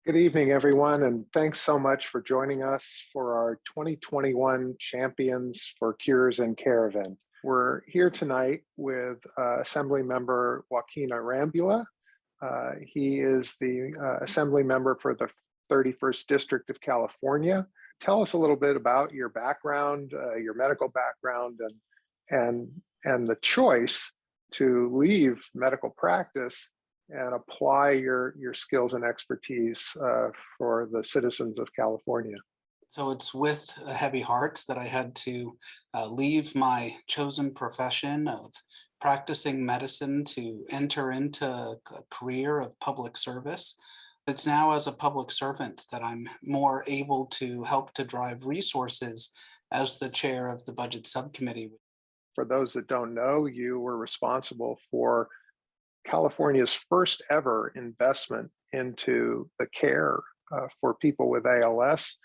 Good evening, everyone, and thanks so much for joining us for our 2021 Champions for Cures and Care event. We're here tonight with Assembly Member Joaquin Arambula. He is the Assembly Member for the 31st District of California. Tell us a little bit about your background, your medical background, and the choice to leave medical practice and apply your skills and expertise for the citizens of California. So it's with a heavy heart that I had to leave my chosen profession of practicing medicine to enter into a career of public service. It's now as a public servant that I'm more able to help to drive resources as the chair of the budget subcommittee. For those that don't know, you were responsible for California's first ever investment into the care for people with ALS,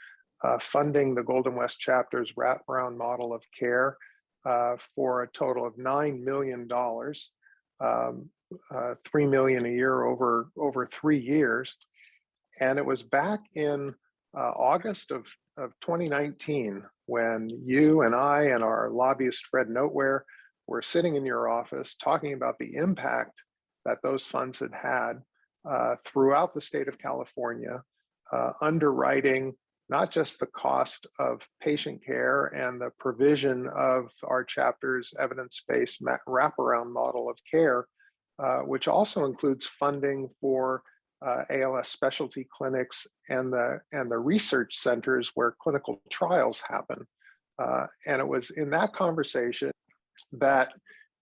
funding the Golden West chapter's wraparound model of care for a total of $9 million, $3 million a year over 3 years. And it was back in August of 2019 when you and I and our lobbyist, Fred Noteware, were sitting in your office talking about the impact that those funds had throughout the state of California, underwriting not just the cost of patient care and the provision of our chapter's evidence-based wraparound model of care, which also includes funding for ALS specialty clinics and the research centers where clinical trials happen. And it was in that conversation that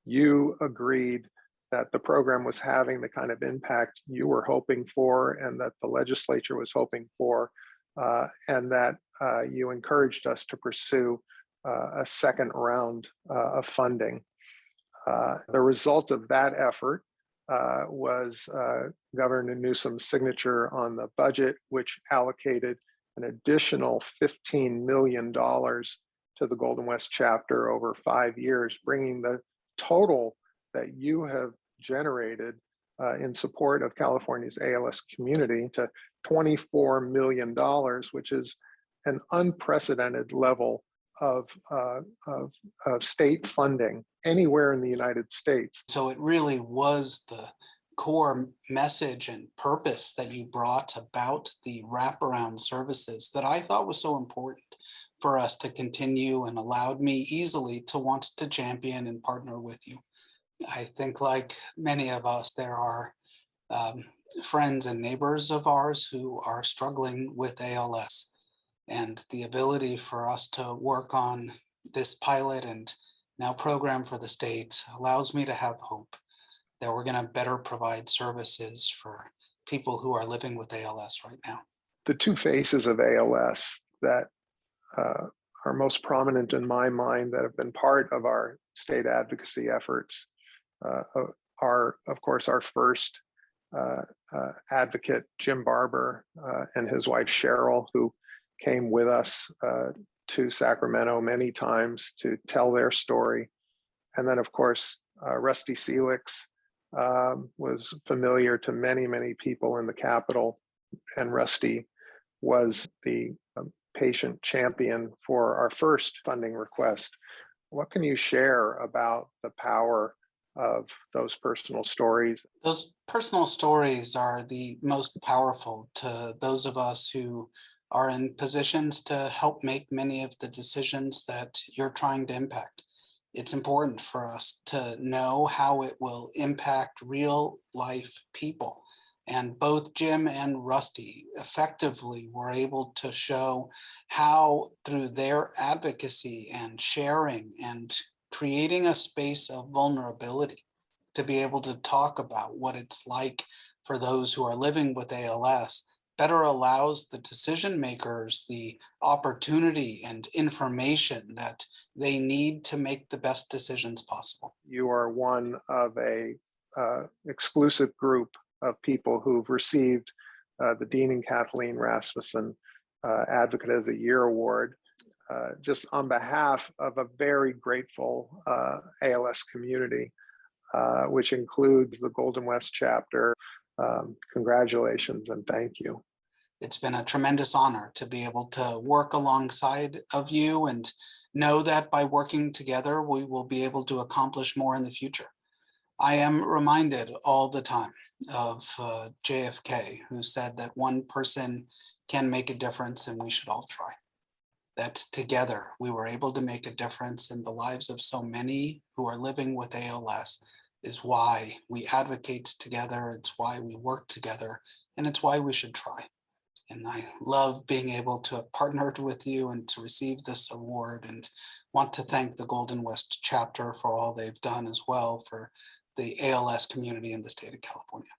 you agreed that the program was having the kind of impact you were hoping for and that the legislature was hoping for, and that you encouraged us to pursue a second round of funding. The result of that effort was Governor Newsom's signature on the budget, which allocated an additional $15 million to the Golden West chapter over 5 years, bringing the total that you have generated in support of California's ALS community to $24 million, which is an unprecedented level of state funding anywhere in the United States. So it really was the core message and purpose that you brought about the wraparound services that I thought was so important for us to continue and allowed me easily to want to champion and partner with you. I think, like many of us, there are friends and neighbors of ours who are struggling with ALS. And the ability for us to work on this pilot and now program for the state allows me to have hope that we're going to better provide services for people who are living with ALS right now. The two faces of ALS that are most prominent in my mind that have been part of our state advocacy efforts are, of course, our first advocate, Jim Barber, and his wife, Cheryl, who came with us to Sacramento many times to tell their story. And then, of course, Rusty Seelix was familiar to many, many people in the Capitol, and Rusty was the patient champion for our first funding request. What can you share about the power of those personal stories? Those personal stories are the most powerful to those of us who are in positions to help make many of the decisions that you're trying to impact. It's important for us to know how it will impact real life people. And both Jim and Rusty effectively were able to show how, through their advocacy and sharing and creating a space of vulnerability, to be able to talk about what it's like for those who are living with ALS, better allows the decision makers the opportunity and information that they need to make the best decisions possible. You are one of a exclusive group of people who've received the Dean and Kathleen Rasmussen Advocate of the Year Award. Just on behalf of a very grateful ALS community, which includes the Golden West chapter, congratulations and thank you. It's been a tremendous honor to be able to work alongside of you and know that by working together, we will be able to accomplish more in the future. I am reminded all the time of JFK, who said that one person can make a difference and we should all try. That together we were able to make a difference in the lives of so many who are living with ALS is why we advocate together, it's why we work together, and it's why we should try. And I love being able to have partnered with you and to receive this award, and want to thank the Golden West chapter for all they've done as well for the ALS community in the state of California.